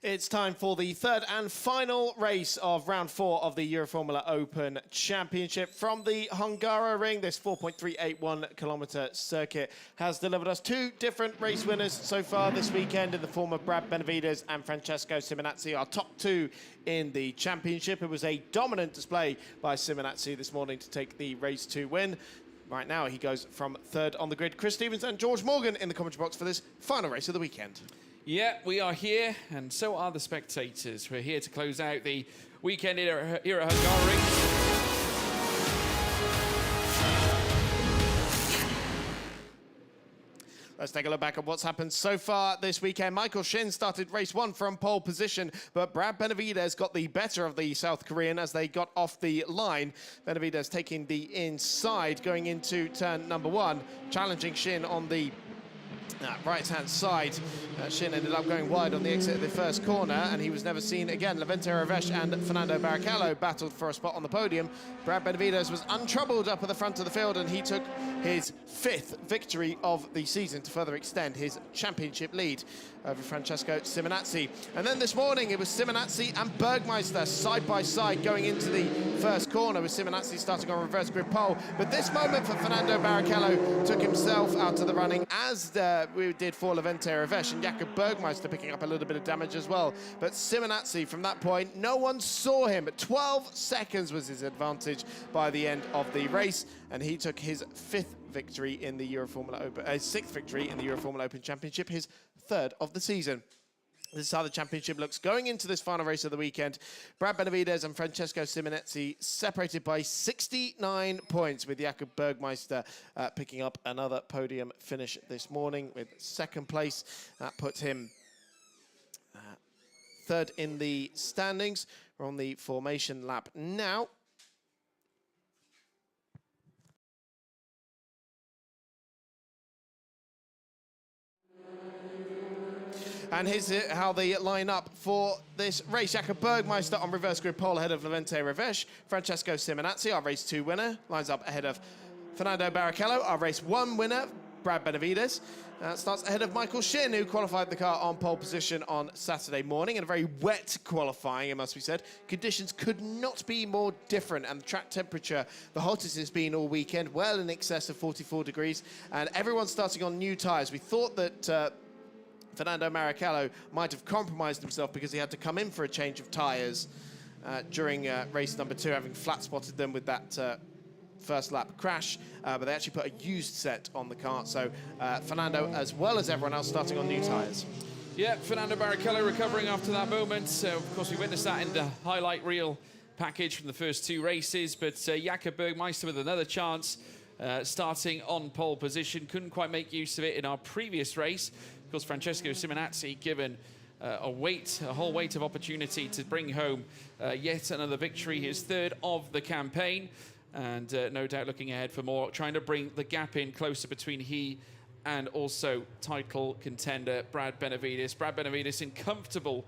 It's time for the third and final race of round 4 of the Euroformula Open Championship. From the Hungaroring, this 4.381 kilometre circuit has delivered us 2 different race winners so far this weekend in the form of Brad Benavides and Francesco Simonazzi, our top 2 in the championship. It was a dominant display by Simonazzi this morning to take the race 2 win. Right now, he goes from 3rd on the grid. Chris Stevens and George Morgan in the commentary box for this final race of the weekend. Yeah, we are here, and so are the spectators. We're here to close out the weekend here at Hungaroring. Let's take a look back at what's happened so far this weekend. Michael Shin started race 1 from pole position, but Brad Benavides got the better of the South Korean as they got off the line. Benavides taking the inside, going into turn number 1, challenging Shin on the right-hand side. Shin ended up going wide on the exit of the first corner, and he was never seen again. Levente Revesh and Fernando Barrichello battled for a spot on the podium. Brad Benavides was untroubled up at the front of the field, and he took his 5th victory of the season to further extend his championship lead over Francesco Simonazzi. And then this morning, it was Simonazzi and Bergmeister side by side going into the first corner, with Simonazzi starting on reverse grid pole. But this moment for Fernando Barrichello took himself out of the running, as we did for Levente Revesh, and Jakob Bergmeister picking up a little bit of damage as well. But Simonazzi, from that point, no one saw him. But 12 seconds was his advantage by the end of the race, and he took his 5th victory in the Euroformula Open, 6th victory in the Euroformula Open Championship, his 3rd of the season. This is how the championship looks going into this final race of the weekend. Brad Benavides and Francesco Simonazzi separated by 69 points, with Jakob Bergmeister picking up another podium finish this morning with 2nd place. That puts him 3rd in the standings. We're on the formation lap now. And here's how they line up for this race. Jakob Bergmeister on reverse grid pole ahead of Levente Revesh. Francesco Simonazzi, our race 2 winner, lines up ahead of Fernando Barrichello, our race 1 winner, Brad Benavides. Starts ahead of Michael Shin, who qualified the car on pole position on Saturday morning in a very wet qualifying, it must be said. Conditions could not be more different, and the track temperature, the hottest it's been all weekend, well in excess of 44 degrees, and everyone's starting on new tyres. We thought that Fernando Barrichello might have compromised himself because he had to come in for a change of tyres during race number 2, having flat spotted them with that first lap crash, but they actually put a used set on the car. So Fernando, as well as everyone else, starting on new tyres. Yeah, Fernando Barrichello recovering after that moment. Of course, we witnessed that in the highlight reel package from the first 2 races, but Jakob Bergmeister with another chance, starting on pole position. Couldn't quite make use of it in our previous race. Of course, Francesco Simonazzi given a whole weight of opportunity to bring home yet another victory, his 3rd of the campaign, and no doubt looking ahead for more, trying to bring the gap in closer between he and also title contender Brad Benavides. Brad Benavides in comfortable,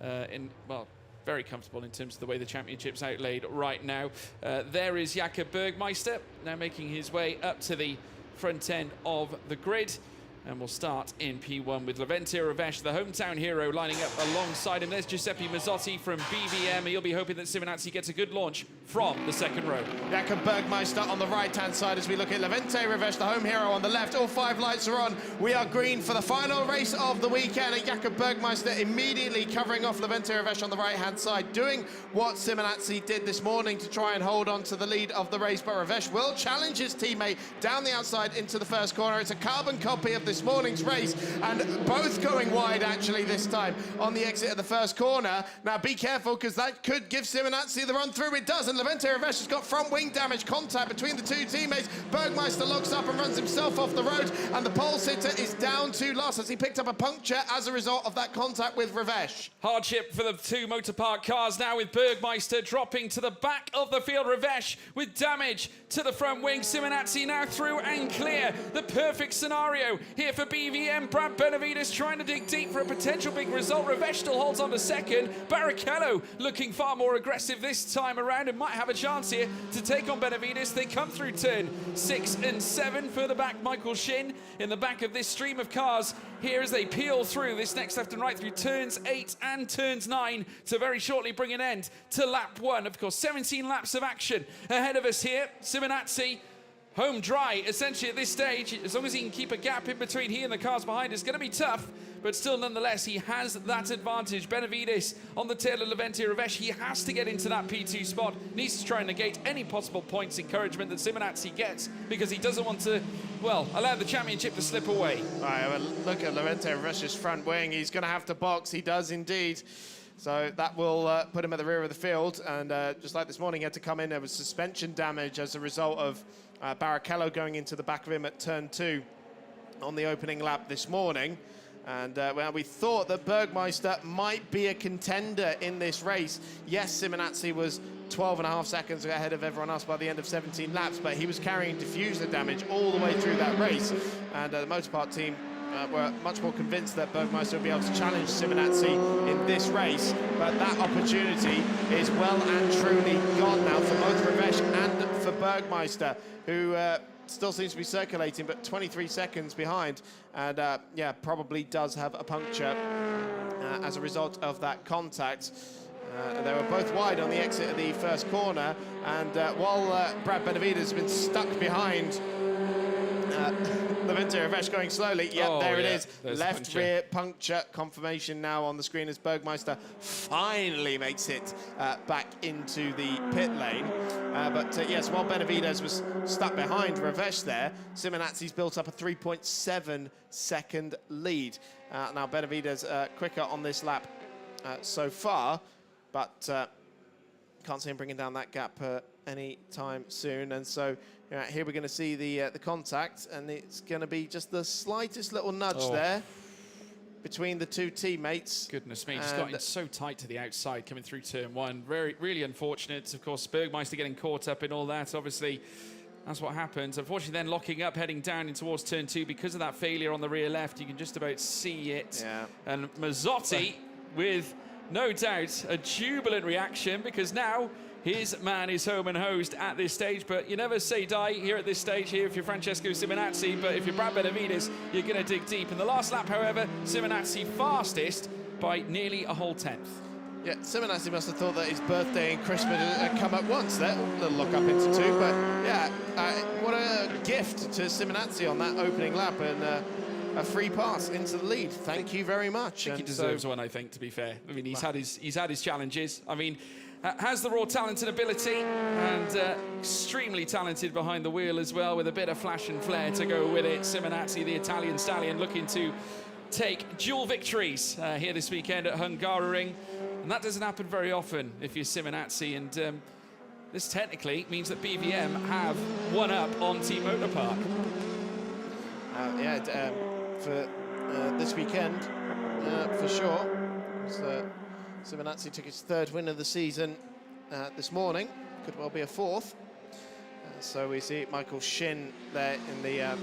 very comfortable in terms of the way the championship's outlaid right now. There is Jakob Bergmeister now making his way up to the front end of the grid. And we'll start in P1 with Levente Revesh, the hometown hero, lining up alongside him. There's Giuseppe Mazzotti from BVM. He'll be hoping that Simonazzi gets a good launch from the 2nd row. Jakob Bergmeister on the right-hand side as we look at Levente Revesh, the home hero, on the left. All 5 lights are on. We are green for the final race of the weekend. And Jakob Bergmeister immediately covering off Levente Revesh on the right-hand side, doing what Simonazzi did this morning to try and hold on to the lead of the race. But Revesh will challenge his teammate down the outside into the first corner. It's a carbon copy of this morning's race, and both going wide actually this time on the exit of the first corner. Now be careful, because that could give Simonazzi the run through. It does, and Levente Revesh has got front wing damage, contact between the 2 teammates. Bergmeister locks up and runs himself off the road, and the pole sitter is down to last as he picked up a puncture as a result of that contact with Revesh. Hardship for the 2 motor park cars now, with Bergmeister dropping to the back of the field. Revesh with damage to the front wing. Simonazzi now through and clear. The perfect scenario here for BVM. Brad Benavides trying to dig deep for a potential big result. Ravesh still holds on to second. Barrichello looking far more aggressive this time around and might have a chance here to take on Benavides. They come through turn 6 and 7. Further back, Michael Shin in the back of this stream of cars here as they peel through this next left and right through turns 8 and turns 9 to very shortly bring an end to lap 1. Of course, 17 laps of action ahead of us here. Simonazzi home dry essentially at this stage. As long as he can keep a gap in between he and the cars behind, it's going to be tough, but still nonetheless he has that advantage. Benavides on the tail of Levente Ravesh, he has to get into that P2 spot, needs to try and negate any possible points encouragement that Simonazzi gets because he doesn't want to, well, allow the championship to slip away. Right, well, look at Levente Ravesh's front wing. He's going to have to box. He does indeed. So that will put him at the rear of the field. And just like this morning, he had to come in. There was suspension damage as a result of Barrichello going into the back of him at turn 2 on the opening lap this morning. And well, we thought that Bergmeister might be a contender in this race. Yes, Simonazzi was 12.5 seconds ahead of everyone else by the end of 17 laps, but he was carrying diffuser damage all the way through that race. And the Motorpark team were much more convinced that Bergmeister would be able to challenge Simonazzi in this race, but that opportunity is well and truly gone now for both Ravesh and for Bergmeister, who still seems to be circulating, but 23 seconds behind, and yeah, probably does have a puncture as a result of that contact. They were both wide on the exit of the first corner, and while Brad Benavides has been stuck behind Levente Ravesh going slowly. Yep, there it is. Left rear puncture confirmation now on the screen as Bergmeister finally makes it back into the pit lane. But yes, while Benavides was stuck behind Ravesh there, Simonazzi's built up a 3.7 second lead. Now Benavides quicker on this lap so far, but can't see him bringing down that gap any time soon. And so here we're going to see the contact, and it's going to be just the slightest little nudge there between the two teammates. Goodness me, just got in so tight to the outside coming through turn 1. Really unfortunate. Of course, Bergmeister getting caught up in all that. Obviously, that's what happens. Unfortunately, then locking up, heading down in towards turn 2 because of that failure on the rear left. You can just about see it. Yeah. And Mazzotti with no doubt a jubilant reaction because now his man is home and hosed at this stage, but you never say die here at this stage here if you're Francesco Simonazzi, but if you're Brad Benavides, you're going to dig deep. In the last lap, however, Simonazzi fastest by nearly a whole tenth. Yeah, Simonazzi must have thought that his birthday and Christmas had come at once there. A little lock up into 2, but yeah, what a gift to Simonazzi on that opening lap, and a free pass into the lead. Thank you very much. I think he deserves one, I think, to be fair. I mean, he's had his challenges. I mean, has the raw talent and ability, and extremely talented behind the wheel as well, with a bit of flash and flair to go with it. Simonazzi, the Italian stallion, looking to take dual victories here this weekend at Hungaroring, and that doesn't happen very often if you're Simonazzi, and this technically means that BVM have one up on Team Motorpark. Yeah, for this weekend, for sure. Simonazzi took his 3rd win of the season this morning. Could well be a 4th. So we see Michael Shin there in the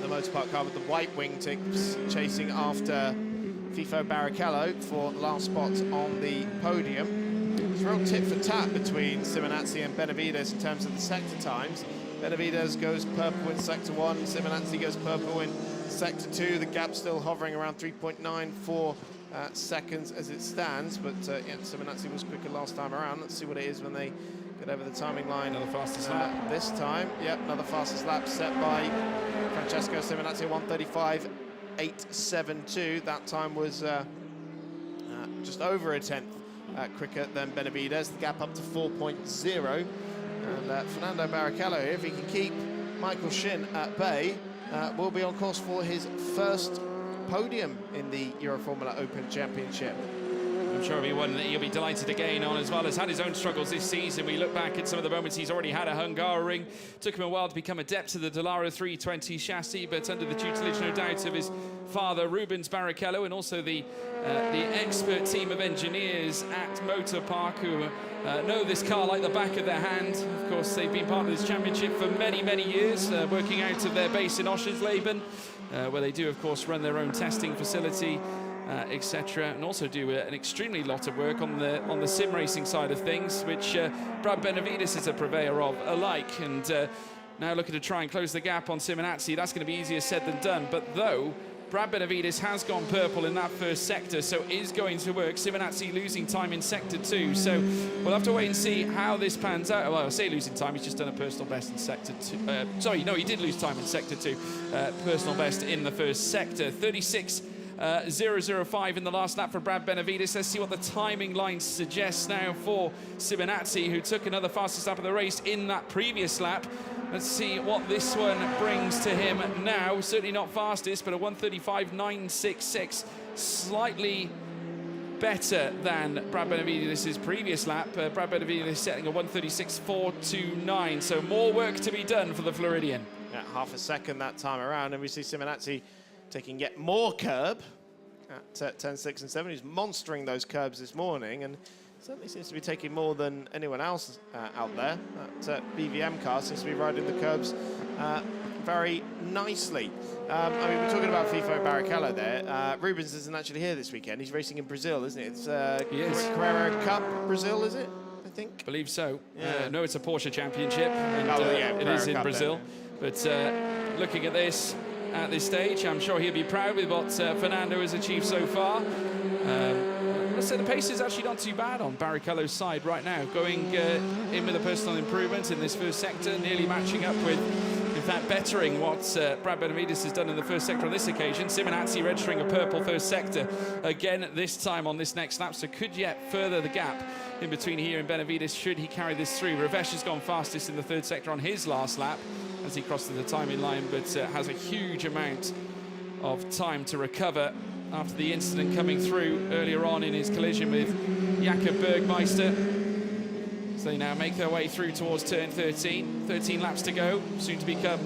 Motorpark car with the white wingtips, chasing after FIFO Barrichello for the last spot on the podium. It's a real tit for tat between Simonazzi and Benavides in terms of the sector times. Benavides goes purple in sector 1, Simonazzi goes purple in sector 2. The gap still hovering around 3.94 seconds as it stands, but yeah, Simonazzi was quicker last time around. Let's see what it is when they get over the timing line. Another fastest lap. This time, yep, another fastest lap set by Francesco Simonazzi, 1:35.872. That time was just over a tenth quicker than Benavides. The gap up to 4.0. And Fernando Barrichello, if he can keep Michael Shin at bay, will be on course for his first podium in the Euroformula Open Championship. I'm sure it'll be one that he'll be delighted to gain on, as well as had his own struggles this season. We look back at some of the moments he's already had at Hungaroring. Took him a while to become adept to the Dallara 320 chassis, but under the tutelage, no doubt, of his father, Rubens Barrichello, and also the expert team of engineers at Motorpark who know this car like the back of their hand. Of course, they've been part of this championship for many, many years, working out of their base in Oschersleben. where they do, of course, run their own testing facility, etc., and also do an extremely lot of work on the sim racing side of things, which Brad Benavides is a purveyor of alike. And now looking to try and close the gap on Simonazzi. That's going to be easier said than done. But though Brad Benavides has gone purple in that first sector, so is going to work. Simonazzi losing time in sector 2, so we'll have to wait and see how this pans out. Well, I say losing time, he's just done a personal best in sector 2. Sorry, no, he did lose time in sector 2. Personal best in the first sector. 36.005 in the last lap for Brad Benavides. Let's see what the timing line suggests now for Simonazzi, who took another fastest lap of the race in that previous lap. Let's see what this one brings to him now. Certainly not fastest, but a 1:35.966. Slightly better than Brad Benavides' previous lap. Brad Benavides setting a 1:36.429. So more work to be done for the Floridian. Yeah, half a second that time around. And we see Simonazzi taking yet more curb at 10, 6 and 7. He's monstering those curbs this morning, and certainly seems to be taking more than anyone else out there. That BVM car seems to be riding the curbs very nicely. I mean, we're talking about FIFO Barrichello there. Rubens isn't actually here this weekend. He's racing in Brazil, isn't it? It's Carrera Cup Brazil, is it? I think. Believe so. Yeah. No, it's a Porsche Championship, and it is in Brazil. But looking at this at this stage, I'm sure he'll be proud with what Fernando has achieved so far. Let's say the pace is actually not too bad on Barrichello's side right now. Going in with a personal improvement in this first sector, nearly matching up with, in fact, bettering what Brad Benavides has done in the first sector on this occasion. Simonazzi registering a purple first sector again this time on this next lap, so could yet further the gap in between here and Benavides should he carry this through. Ravesh has gone fastest in the third sector on his last lap as he crosses the timing line, but has a huge amount of time to recover after the incident coming through earlier on in his collision with Jakob Bergmeister. So they now make their way through towards turn 13. 13 laps to go, soon to become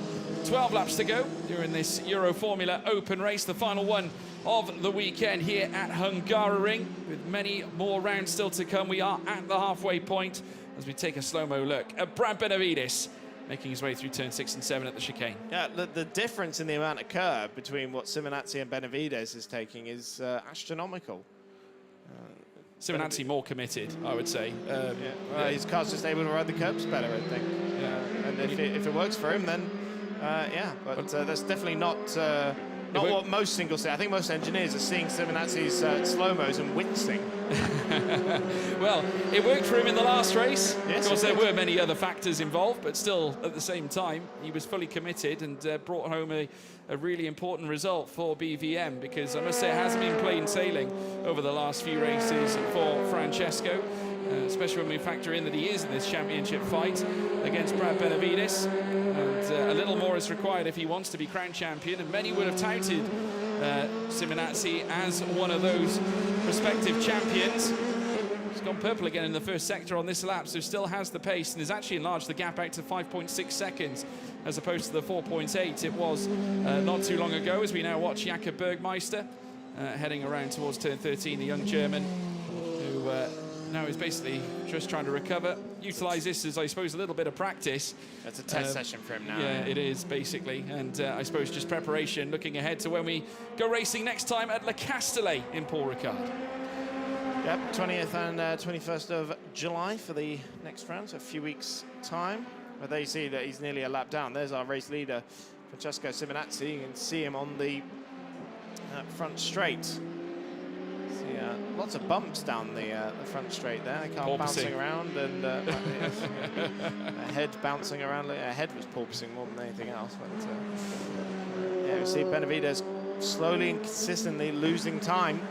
12 laps to go during this Euroformula Open race, the final one of the weekend here at Hungaroring, with many more rounds still to come. We are at the halfway point as we take a slow-mo look at Brad Benavides making his way through turn 6 and 7 at the chicane. Yeah, the difference in the amount of curb between what Simonazzi and Benavides is taking is astronomical. Simonazzi more committed, I would say. His car's just able to ride the curbs better, I think. And if it works for him, then but that's definitely not what most singles say. I think most engineers are seeing Simonazzi's slow-mos and wincing. Well, it worked for him in the last race. Yes, of course, there were many other factors involved, but still, at the same time, he was fully committed and brought home a really important result for BVM, because I must say it hasn't been plain sailing over the last few races for Francesco, especially when we factor in that he is in this championship fight against Brad Benavides. And a little more is required if he wants to be crowned champion, and many would have touted Simonazzi as one of those prospective champions. He's gone purple again in the first sector on this lap, so still has the pace and has actually enlarged the gap out to 5.6 seconds as opposed to the 4.8 it was not too long ago, as we now watch Jakob Bergmeister heading around towards turn 13, the young German who now is basically just trying to recover, utilise this as, I suppose, a little bit of practice. That's a test session for him now. Yeah, it is, basically. And I suppose just preparation, looking ahead to when we go racing next time at Le Castellet in Paul Ricard. Yep, 20th and 21st of July for the next round, so a few weeks' time. But there you see that he's nearly a lap down. There's our race leader, Francesco Simonazzi. You can see him on the front straight. See, lots of bumps down the front straight there. The car bouncing around and a head bouncing around. A head was porpoising more than anything else. But yeah, we see Benavides slowly and consistently losing time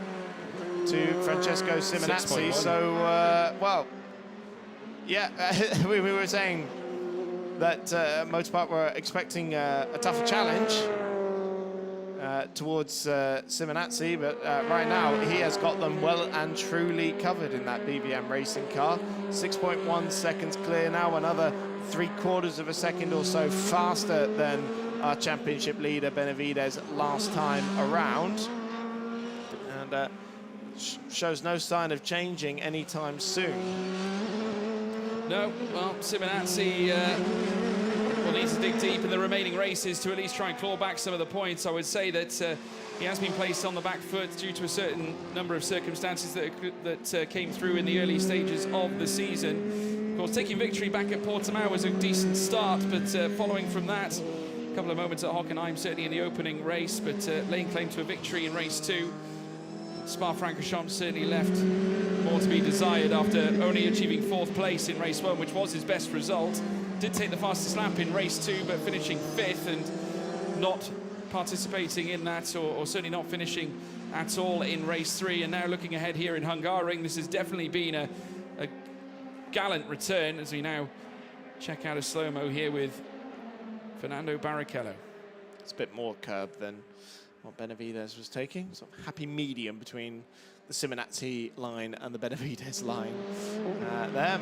to Francesco Simonazzi. So, well, yeah, we were saying that Motorpark were expecting a tougher challenge towards Simonazzi, but right now he has got them well and truly covered in that BVM racing car. 6.1 seconds clear now, another 3/4 of a second or so faster than our championship leader Benavides last time around, and shows no sign of changing anytime soon. No, well, Simonazzi will need to dig deep in the remaining races to at least try and claw back some of the points. I would say that he has been placed on the back foot due to a certain number of circumstances that came through in the early stages of the season. Of course, taking victory back at Portimao was a decent start, but following from that, a couple of moments at Hockenheim, certainly in the opening race, but laying claim to a victory in race 2. Spa-Francorchamps certainly left more to be desired after only achieving 4th place in race 1, which was his best result. Did take the fastest lap in race 2, but finishing 5th and not participating in that, or certainly not finishing at all in race 3. And now looking ahead here in Hungaroring, this has definitely been a gallant return as we now check out a slow-mo here with Fernando Barrichello. It's a bit more curb than what Benavides was taking. Sort of happy medium between the Simonazzi line and the Benavides line. There,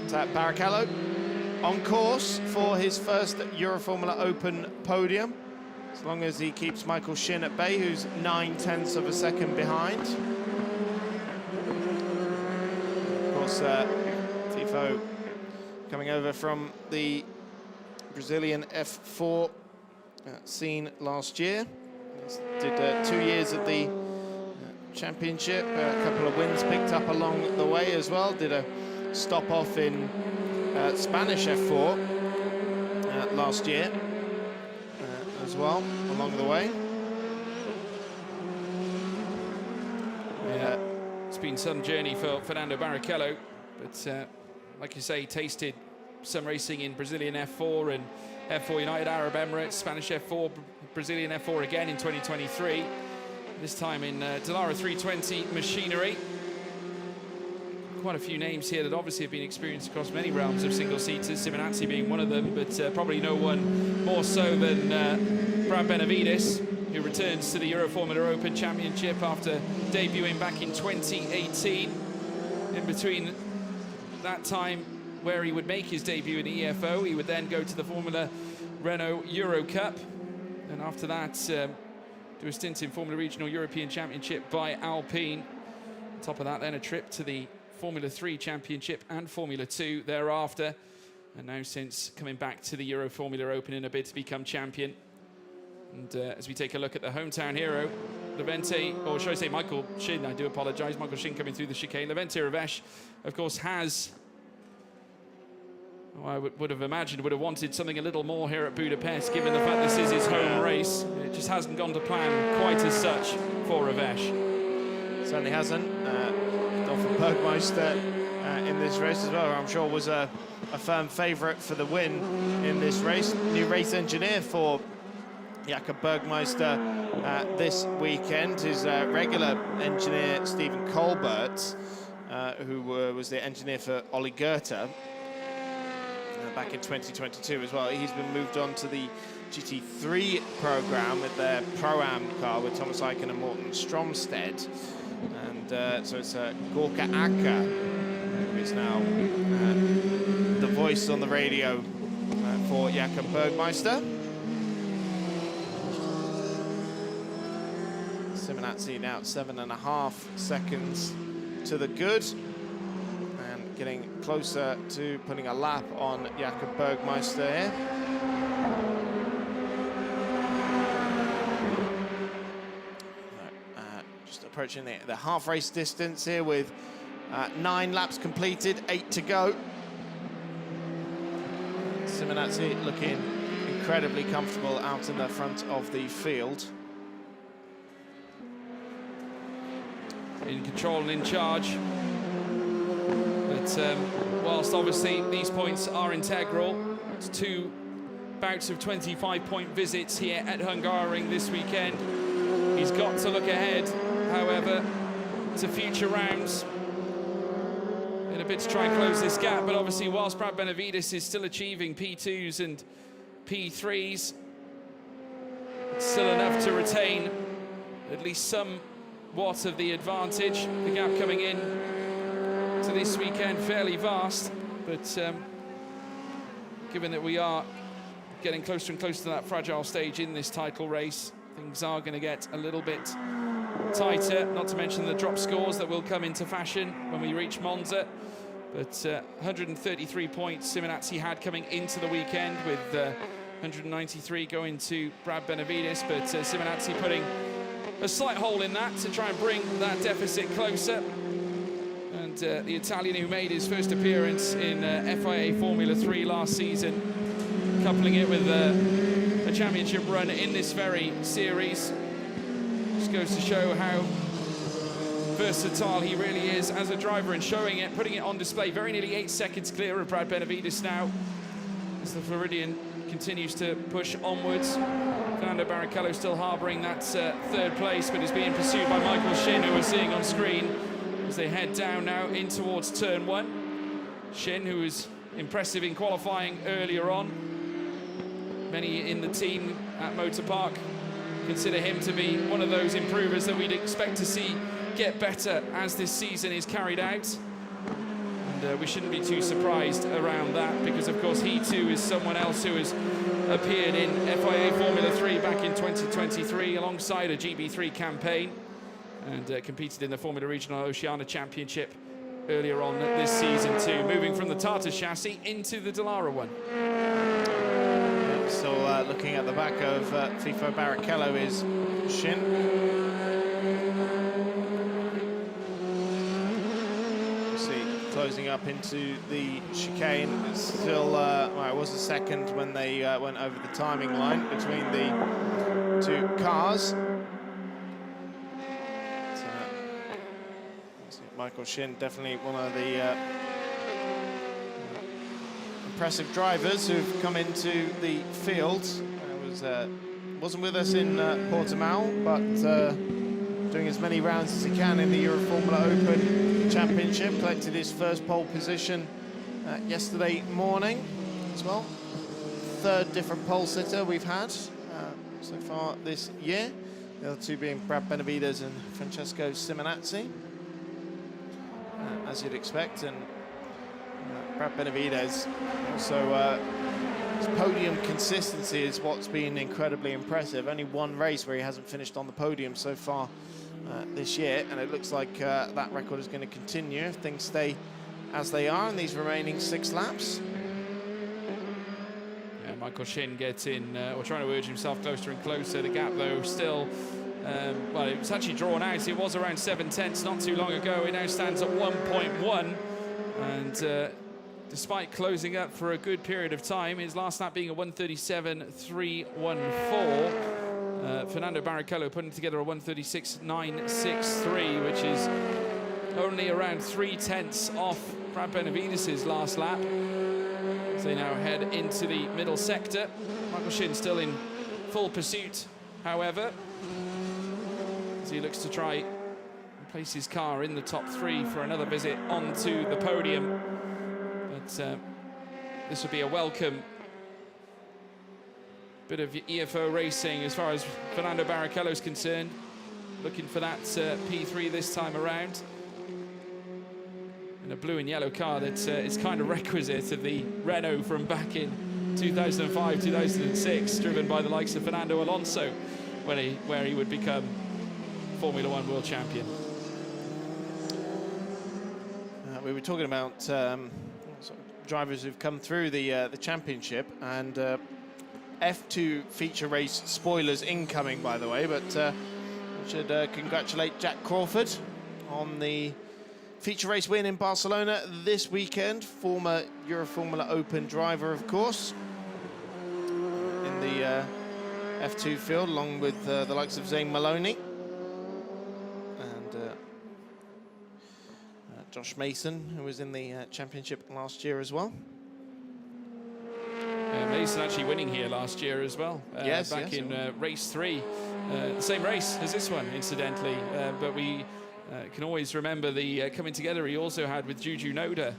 Barrichello on course for his first Euroformula Open podium, as long as he keeps Michael Shin at bay, who's 9/10 of a second behind. Of course, Tifo coming over from the Brazilian F4 scene last year. Did 2 years of the championship, a couple of wins picked up along the way as well. Did a stop off in Spanish F4 last year as well along the way. Yeah, it's been some journey for Fernando Barrichello, but like you say, tasted some racing in Brazilian F4 and F4 United Arab Emirates, Spanish F4, Brazilian F4 again in 2023. This time in Dallara 320 machinery. Quite a few names here that obviously have been experienced across many realms of single-seaters, Simonazzi being one of them, but probably no one more so than Brad Benavides, who returns to the Euroformula Open Championship after debuting back in 2018. In between that time where he would make his debut in the EFO, he would then go to the Formula Renault Euro Cup, and after that do a stint in Formula Regional European Championship by Alpine. On top of that, then a trip to the Formula 3 Championship and Formula 2 thereafter, and now since coming back to the Euroformula Open in a bid to become champion. And as we take a look at the hometown hero, Levente, or should I say Michael Shin, I do apologise, Michael Shin coming through the chicane. Levente Ravesh, of course, has, I would have imagined, would have wanted something a little more here at Budapest, given the fact this is his home race. It just hasn't gone to plan quite as such for Ravesh. Certainly hasn't. Dolphin Bergmeister in this race as well, I'm sure was a firm favourite for the win in this race. New race engineer for Jakob Bergmeister this weekend. His regular engineer, Stephen Colbert, who was the engineer for Olli Goethe back in 2022 as well. He's been moved on to the GT3 program with their Pro-Am car with Thomas Eichen and Morten Stromsted. And so it's Gorka Acker, who is now the voice on the radio for Jakob Bergmeister. Simonazzi now at 7.5 seconds to the good, and getting closer to putting a lap on Jakob Bergmeister here. Just approaching the half race distance here with 9 laps completed, 8 to go. Simonazzi looking incredibly comfortable out in the front of the field. In control and in charge. But whilst obviously these points are integral, it's 2 bouts of 25-point visits here at Hungaroring this weekend. He's got to look ahead, however, to future rounds in a bid to try and close this gap. But obviously, whilst Brad Benavides is still achieving P2s and P3s, it's still enough to retain at least somewhat of the advantage. The gap coming in to this weekend fairly vast, but given that we are getting closer and closer to that fragile stage in this title race, things are going to get a little bit tighter, not to mention the drop scores that will come into fashion when we reach Monza. But 133 points Simonazzi had coming into the weekend, with 193 going to Brad Benavides, but Simonazzi putting a slight hole in that to try and bring that deficit closer. And the Italian who made his first appearance in FIA Formula 3 last season, coupling it with a championship run in this very series, just goes to show how versatile he really is as a driver, and showing it, putting it on display. Very nearly 8 seconds clear of Brad Benavides now, as the Floridian continues to push onwards. Fernando Barrichello still harbouring that third place, but is being pursued by Michael Shin, who we're seeing on screen, as they head down now in towards turn 1. Shin, who was impressive in qualifying earlier on. Many in the team at Motor Park consider him to be one of those improvers that we'd expect to see get better as this season is carried out. And we shouldn't be too surprised around that, because of course he too is someone else who has appeared in FIA Formula 3 back in 2023 alongside a GB3 campaign, and competed in the Formula Regional Oceania Championship earlier on this season too, moving from the Tata chassis into the Dallara one. Still looking at the back of FIFO Barrichello is Shin. Closing up into the chicane. It's still, well, it was a second when they went over the timing line between the two cars. Michael Shin, definitely one of the impressive drivers who've come into the field. Wasn't with us in Portimao, but doing as many rounds as he can in the Euroformula Open Championship. Collected his first pole position yesterday morning as well. Third different pole sitter we've had so far this year. The other two being Brad Benavides and Francesco Simonazzi, as you'd expect. And Brad Benavides also, his podium consistency is what's been incredibly impressive. Only one race where he hasn't finished on the podium so far this year, and it looks like that record is going to continue if things stay as they are in these remaining 6 laps. Yeah, Michael Shin gets in, or trying to urge himself closer and closer. The gap, though, still, well, it was actually drawn out. It was around 7/10 not too long ago. It now stands at 1.1, and despite closing up for a good period of time, his last lap being a 1:37.314. Fernando Barrichello putting together a 1:36.963, which is only around 0.3 off Brad Benavides' last lap. So they now head into the middle sector. Michael Shin still in full pursuit, however, as he looks to try and place his car in the top 3 for another visit onto the podium. But this would be a welcome bit of EFO racing as far as Fernando Barrichello is concerned. Looking for that P3 this time around. And a blue and yellow car that is kind of requisite of the Renault from back in 2005, 2006, driven by the likes of Fernando Alonso, where he would become Formula 1 world champion. We were talking about drivers who've come through the championship, and F2 feature race spoilers incoming, by the way, but I should congratulate Jack Crawford on the feature race win in Barcelona this weekend. Former Euroformula Open driver, of course, in the F2 field, along with the likes of Zane Maloney and Josh Mason, who was in the championship last year as well. Mason actually winning here last year as well. Yes, back in race 3. The same race as this one, incidentally. But we can always remember the coming together he also had with Juju Noda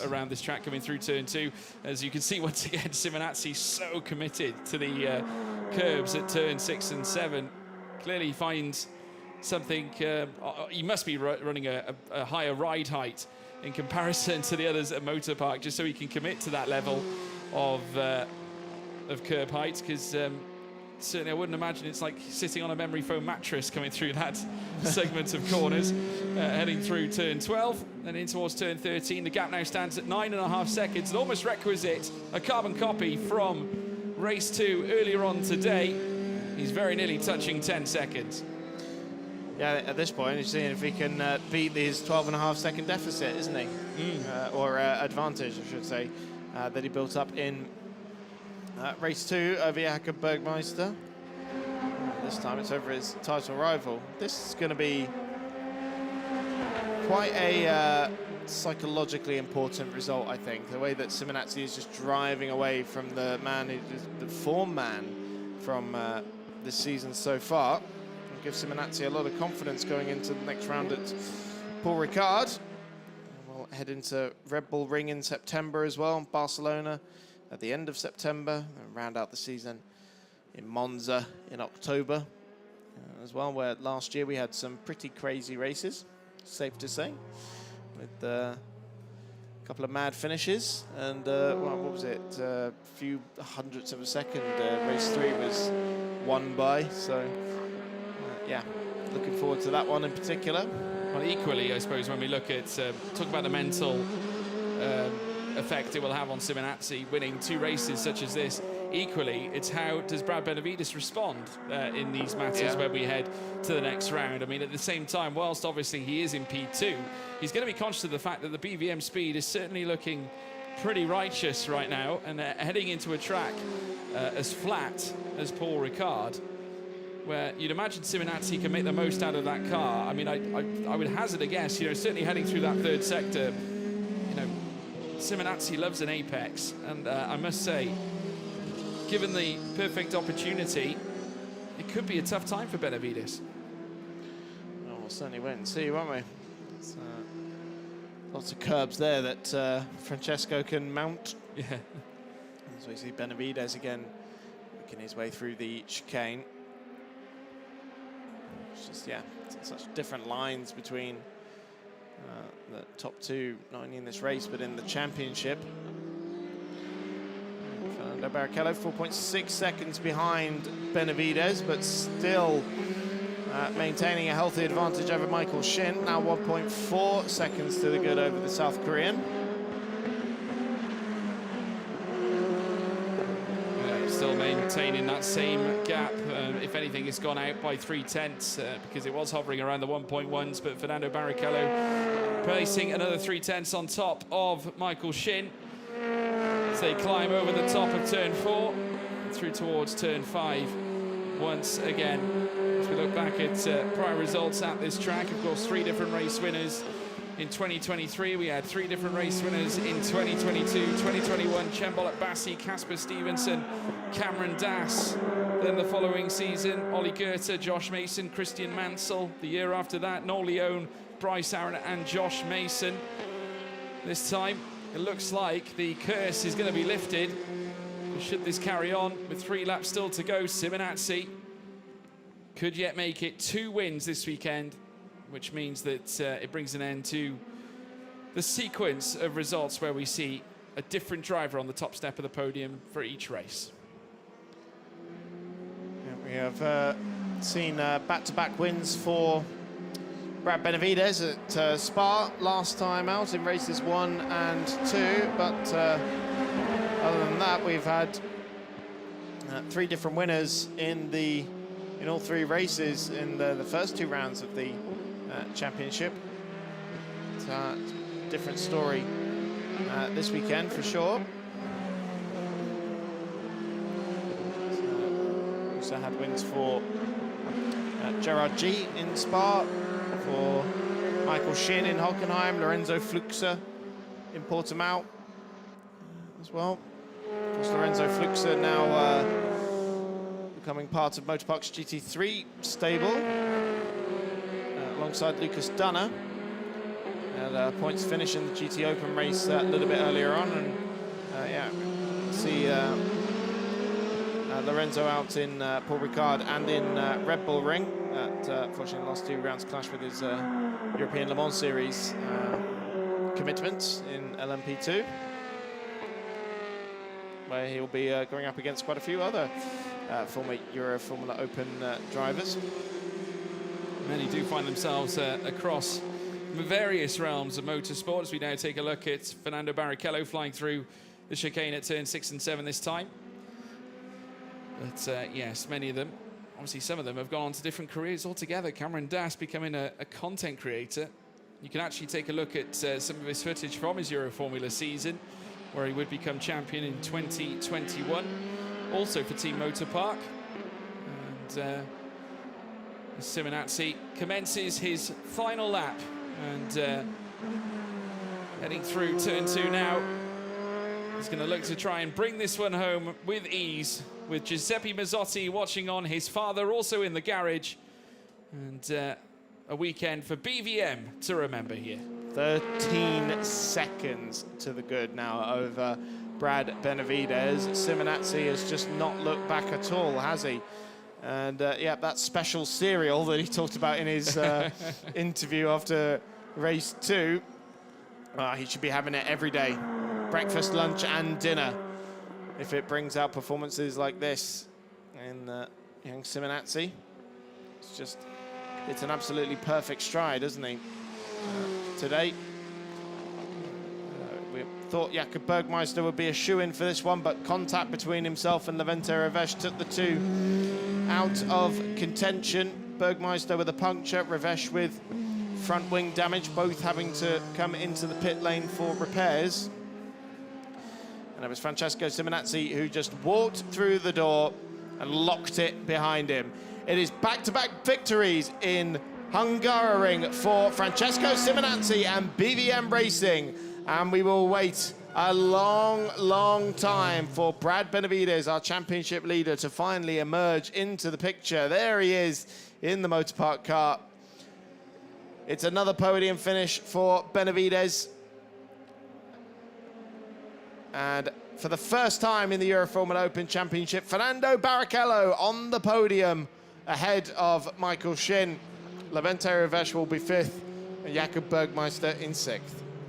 around this track coming through turn 2. As you can see, once again, Simonazzi so committed to the curbs at turn 6 and 7. Clearly finds something, he must be running a higher ride height in comparison to the others at Motor Park, just so he can commit to that level of curb height, because certainly I wouldn't imagine it's like sitting on a memory foam mattress coming through that segment of corners, heading through turn 12, then in towards turn 13. The gap now stands at 9.5 seconds, an almost requisite, a carbon copy from race 2 earlier on today. He's very nearly touching 10 seconds. Yeah, at this point, he's seeing if he can beat his 12.5-second deficit, isn't he? Or advantage, I should say, that he built up in race 2 over Jakob Bergmeister. This time it's over his title rival. This is going to be quite a psychologically important result, I think. The way that Simonazzi is just driving away from the man, the form man from this season so far. It gives Simonazzi a lot of confidence going into the next round at Paul Ricard. We'll head into Red Bull Ring in September as well, Barcelona at the end of September, and round out the season in Monza in October as well, where last year we had some pretty crazy races, safe to say, with a couple of mad finishes and what was it, a few hundredths of a second. Race 3 was won by, so yeah, looking forward to that one in particular. Well, equally, I suppose, when we look at, talk about the mental effect it will have on Simonazzi winning 2 races such as this. Equally, it's how does Brad Benavides respond in these matters when we head to the next round. I mean, at the same time, whilst obviously he is in P2, he's going to be conscious of the fact that the BVM speed is certainly looking pretty righteous right now, and heading into a track as flat as Paul Ricard, where you'd imagine Simonazzi can make the most out of that car. I mean, I would hazard a guess, you know, certainly heading through that 3rd sector, you know, Simonazzi loves an apex, and I must say, given the perfect opportunity, it could be a tough time for Benavides. Oh, we'll certainly wait and see, won't we? It's, lots of curbs there that Francesco can mount. Yeah. As we see Benavides again making his way through the chicane. It's just, yeah, such different lines between the top 2, not only in this race, but in the championship. Fernando Barrichello, 4.6 seconds behind Benavides, but still maintaining a healthy advantage over Michael Shin. Now 1.4 seconds to the good over the South Korean. Still maintaining that same gap. If anything, it's gone out by 0.3 because it was hovering around the 1.1s, but Fernando Barrichello placing another 0.3 on top of Michael Shin as they climb over the top of turn 4 through towards turn 5 once again. As we look back at prior results at this track, of course, 3 different race winners in 2023. We had 3 different race winners in 2022, 2021, Chembol at Bassi, Casper Stevenson, Cameron Dass. Then the following season, Ollie Goethe, Josh Mason, Christian Mansell. The year after that, Noel Leone, Bryce Aaron and Josh Mason. This time, it looks like the curse is going to be lifted. Should this carry on with 3 laps still to go, Simonazzi could yet make it 2 wins this weekend, which means that it brings an end to the sequence of results where we see a different driver on the top step of the podium for each race. Yeah, we have seen back-to-back wins for Brad Benavides at Spa last time out in races 1 and 2, but other than that, we've had 3 different winners in all 3 races in the first 2 rounds of the championship. It's a different story this weekend for sure. Also had wins for Gerard G in Spa, for Michael Shin in Hockenheim, Lorenzo Fluxer in Portimao as well. Of course, Lorenzo Fluxer now becoming part of Motorpark's GT3 stable, alongside Lucas Dunner. Had a points finish in the GT Open race a little bit earlier on, and yeah, see Lorenzo out in Paul Ricard and in Red Bull Ring. Unfortunately, the last 2 rounds clash with his European Le Mans Series commitment in LMP2, where he'll be going up against quite a few other former Euroformula Open drivers. Many do find themselves across various realms of motorsports. We now take a look at Fernando Barrichello flying through the chicane at turn 6 and 7 this time. But yes, many of them, obviously some of them have gone on to different careers altogether. Cameron Dass becoming a content creator. You can actually take a look at some of his footage from his Euroformula season, where he would become champion in 2021, also for Team Motorpark. And Simonazzi commences his final lap and heading through turn 2 now. He's going to look to try and bring this one home with ease, with Giuseppe Mazzotti watching on, his father also in the garage, and a weekend for BVM to remember here. 13 seconds to the good now over Brad Benavidez. Simonazzi has just not looked back at all, has he? And yeah, that special cereal that he talked about in his interview after race 2, he should be having it every day. Breakfast, lunch and dinner, if it brings out performances like this in young Simonazzi. It's an absolutely perfect stride, isn't he? Today, we thought Jakob Bergmeister would be a shoo-in for this one, but contact between himself and Levente Revesh took the two out of contention. Bergmeister with a puncture, Revesh with front wing damage, both having to come into the pit lane for repairs. And it was Francesco Simonazzi who just walked through the door and locked it behind him. It is back-to-back victories in Hungaroring for Francesco Simonazzi and BVM Racing. And we will wait a long, long time for Brad Benavidez, our championship leader, to finally emerge into the picture. There he is in the Motorpark car. It's another podium finish for Benavidez. And for the first time in the Euroformula Open Championship, Fernando Barrichello on the podium ahead of Michael Shin. Levente Revesh will be 5th and Jakob Bergmeister in 6th.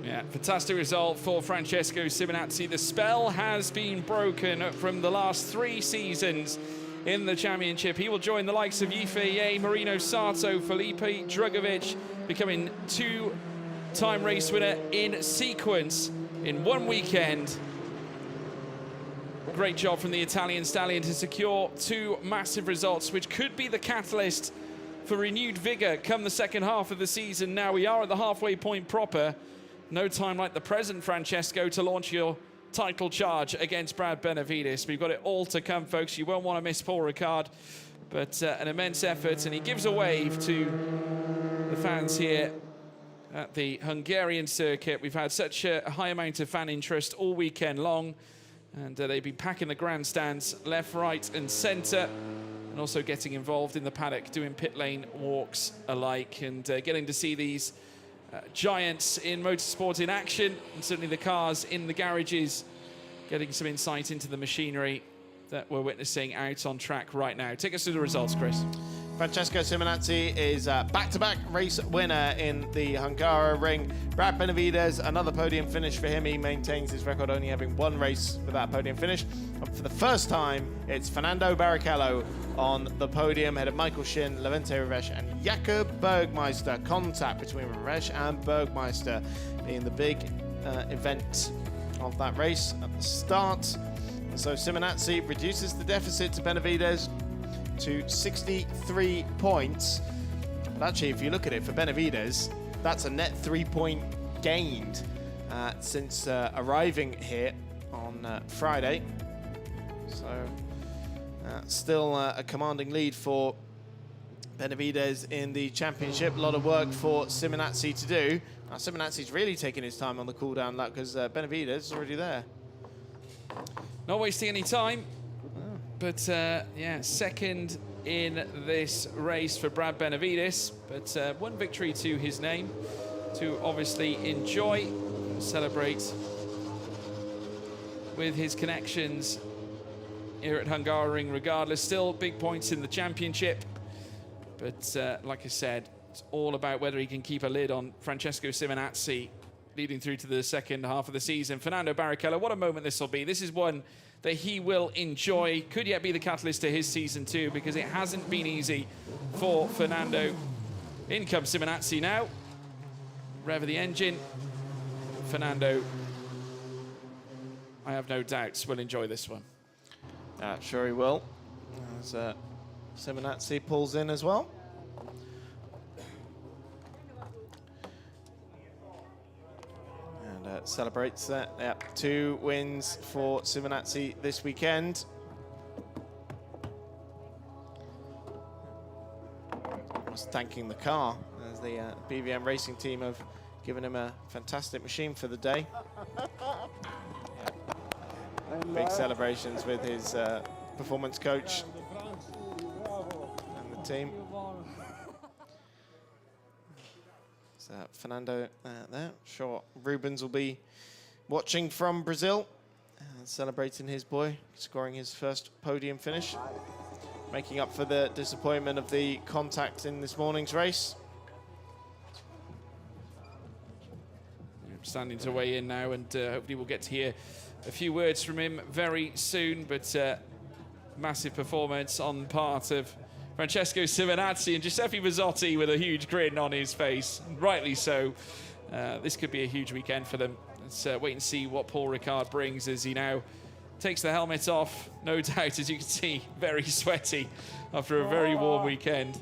Yeah, fantastic result for Francesco Simonazzi. The spell has been broken from the last 3 seasons in the championship. He will join the likes of Yifei, Marino Sato, Felipe Drugovic, becoming 2-time race winner in sequence in one weekend. Great job from the Italian stallion to secure 2 massive results, which could be the catalyst for renewed vigor come the second half of the season. Now we are at the halfway point proper. No time like the present, Francesco, to launch your title charge against Brad Benavidez. We've got it all to come, folks. You won't want to miss Paul Ricard, but an immense effort, and he gives a wave to the fans here at the Hungarian circuit. We've had such a high amount of fan interest all weekend long, and they've been packing the grandstands left, right and centre, and also getting involved in the paddock, doing pit lane walks alike, and getting to see these giants in motorsport in action, and certainly the cars in the garages, getting some insight into the machinery that we're witnessing out on track right now. Take us through the results, Chris. Francesco Simonazzi is back-to-back race winner in the Hungaroring. Brad Benavidez, another podium finish for him. He maintains his record, only having 1 race without a podium finish. But for the first time, it's Fernando Barrichello on the podium, ahead of Michael Shin, Levente Revesh and Jakob Bergmeister. Contact between Revesh and Bergmeister being the big event of that race at the start. And so Simonazzi reduces the deficit to Benavidez to 63 points. But actually, if you look at it for Benavidez, that's a net 3-point gained since arriving here on Friday. So still a commanding lead for Benavidez in the championship. A lot of work for Simonazzi to do. Now Simonazzi's really taking his time on the cool-down lap because Benavidez is already there. Not wasting any time. But yeah, second in this race for Brad Benavidez, but 1 victory to his name to obviously enjoy, celebrate with his connections here at Hungaroring regardless. Still big points in the championship, but like I said, it's all about whether he can keep a lid on Francesco Simonazzi leading through to the second half of the season. Fernando Barrichello, what a moment this will be. This is one that he will enjoy. Could yet be the catalyst to his season too, because it hasn't been easy for Fernando. In comes Simonazzi now. Rev the engine. Fernando, I have no doubts, will enjoy this one. Sure he will. As Simonazzi pulls in as well. And celebrates that. Yep, 2 wins for Simonazzi this weekend. Was thanking the car, as the BVM racing team have given him a fantastic machine for the day. Big celebrations with his performance coach and the team. So Fernando there. Sure, Rubens will be watching from Brazil, celebrating his boy, scoring his first podium finish, making up for the disappointment of the contact in this morning's race. Standing to weigh in now, and hopefully we'll get to hear a few words from him very soon. But massive performance on part of Francesco Simonazzi, and Giuseppe Mazzotti with a huge grin on his face, rightly so. This could be a huge weekend for them. Let's wait and see what Paul Ricard brings as he now takes the helmet off. No doubt, as you can see, very sweaty after a very warm weekend.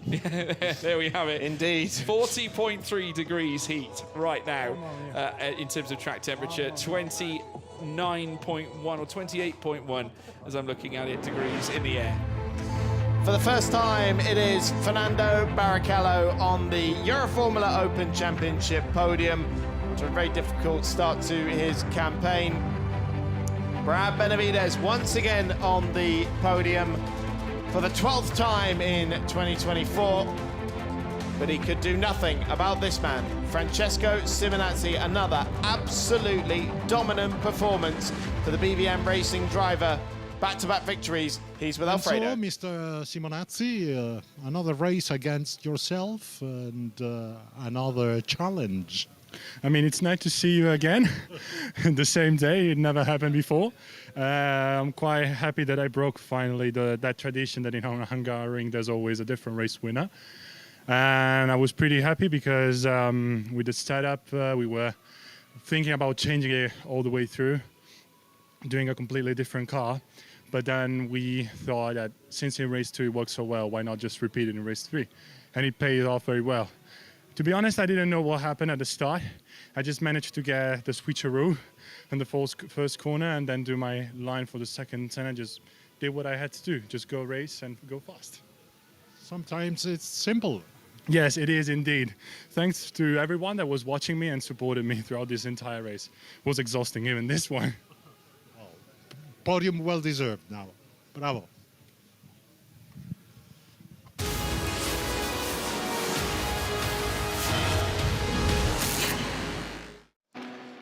There we have it. Indeed. 40.3 degrees heat right now in terms of track temperature. 29.1 or 28.1 as I'm looking at it degrees in the air. For the first time, it is Fernando Barrichello on the Euroformula Open Championship podium. After a very difficult start to his campaign. Brad Benavides once again on the podium for the 12th time in 2024. But he could do nothing about this man, Francesco Simonazzi. Another absolutely dominant performance for the BVM racing driver. Back-to-back victories. He's with Alfredo. So, Mr. Simonazzi, another race against yourself and another challenge. I mean, it's nice to see you again the same day. It never happened before. I'm quite happy that I broke finally that tradition that in Hungaroring there's always a different race winner. And I was pretty happy because with the setup, we were thinking about changing it all the way through, doing a completely different car. But then we thought that since in race 2 it worked so well, why not just repeat it in race 3? And it paid off very well. To be honest, I didn't know what happened at the start. I just managed to get the switcheroo in the first corner and then do my line for the second, and I just did what I had to do, just go race and go fast. Sometimes it's simple. Yes, it is indeed. Thanks to everyone that was watching me and supported me throughout this entire race. It was exhausting, even this one. Podium well deserved now. Bravo.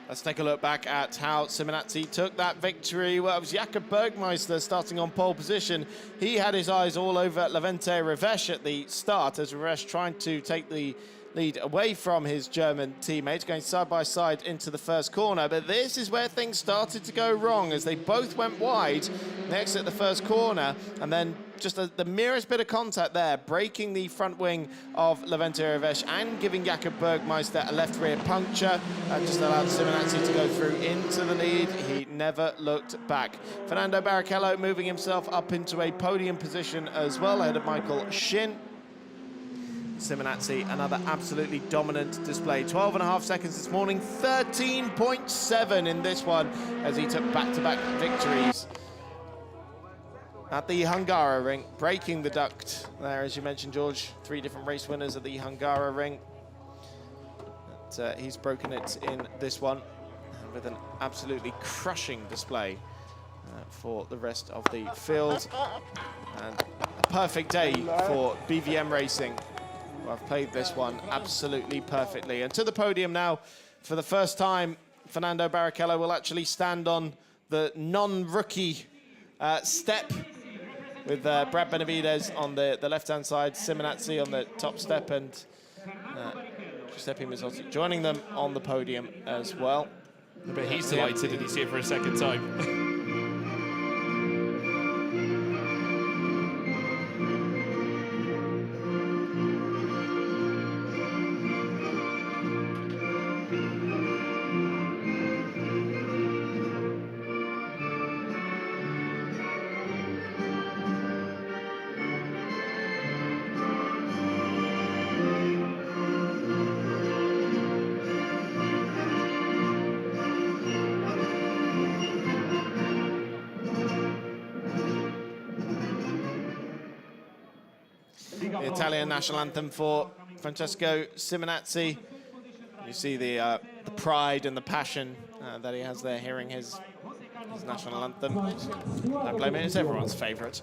Let's take a look back at how Simonazzi took that victory. Well, it was Jakob Bergmeister starting on pole position. He had his eyes all over Levente Revesh at the start, as Revesh trying to take the lead away from his German teammates, going side by side into the first corner. But this is where things started to go wrong, as they both went wide next at the first corner, and then just the merest bit of contact there, breaking the front wing of Levente Revesh and giving Jakob Bergmeister a left rear puncture, and just allowed Simonazzi to go through into the lead. He never looked back. Fernando Barrichello moving himself up into a podium position as well, ahead of Michael Shin. Simonazzi, another absolutely dominant display. 12.5 seconds this morning, 13.7 in this one, as he took back-to-back victories at the Hungaroring, breaking the duct there, as you mentioned, George. 3 different race winners at the Hungaroring. But he's broken it in this one with an absolutely crushing display for the rest of the field. And a perfect day for BVM Racing. I've played this one absolutely perfectly. And to the podium now, for the first time, Fernando Barrichello will actually stand on the non-rookie step, with Brad Benavides on the left-hand side, Simonazzi on the top step, and Giuseppe Mazzotti joining them on the podium as well. I bet he's delighted that he's here for a second time. The Italian national anthem for Francesco Simonazzi. You see the pride and the passion that he has there, hearing his national anthem. Don't blame it, it's everyone's favourite,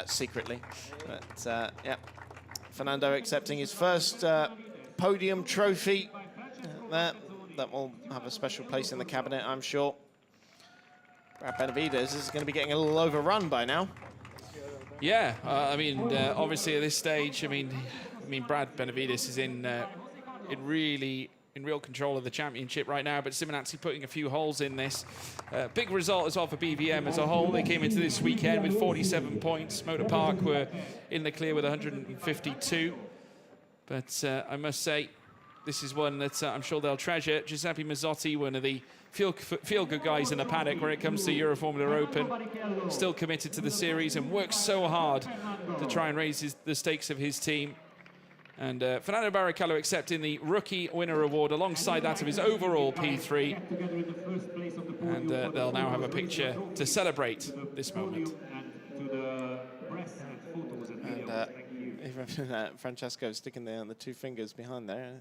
secretly. But yeah, Fernando accepting his first podium trophy there. That will have a special place in the cabinet, I'm sure. Brad Benavides is going to be getting a little overrun by now. Yeah, I mean, obviously at this stage, I mean, Brad Benavides is in real control of the championship right now, but Simonazzi putting a few holes in this. Big result as well for BVM as a whole. They came into this weekend with 47 points. Motor Park were in the clear with 152. But I must say, this is one that I'm sure they'll treasure. Giuseppe Mazzotti, one of the feel-good guys in the paddock when it comes to Euroformula Open, still committed to the series and works so hard to try and raise the stakes of his team. And Fernando Barrichello accepting the Rookie Winner Award alongside that of his overall P3. And they'll now have a picture to celebrate this moment. And even Francesco sticking the two fingers behind there.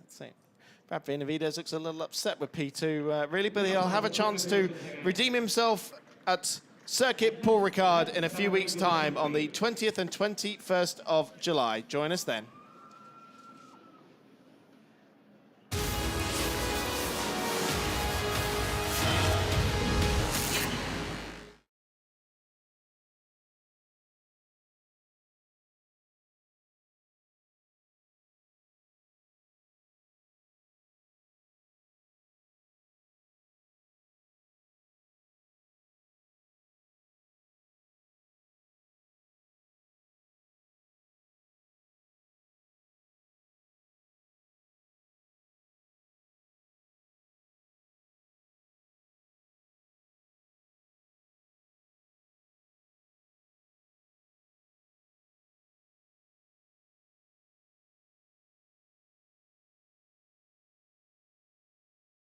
Brad Benavides looks a little upset with P2, really, but he'll have a chance to redeem himself at Circuit Paul Ricard in a few weeks' time on the 20th and 21st of July. Join us then.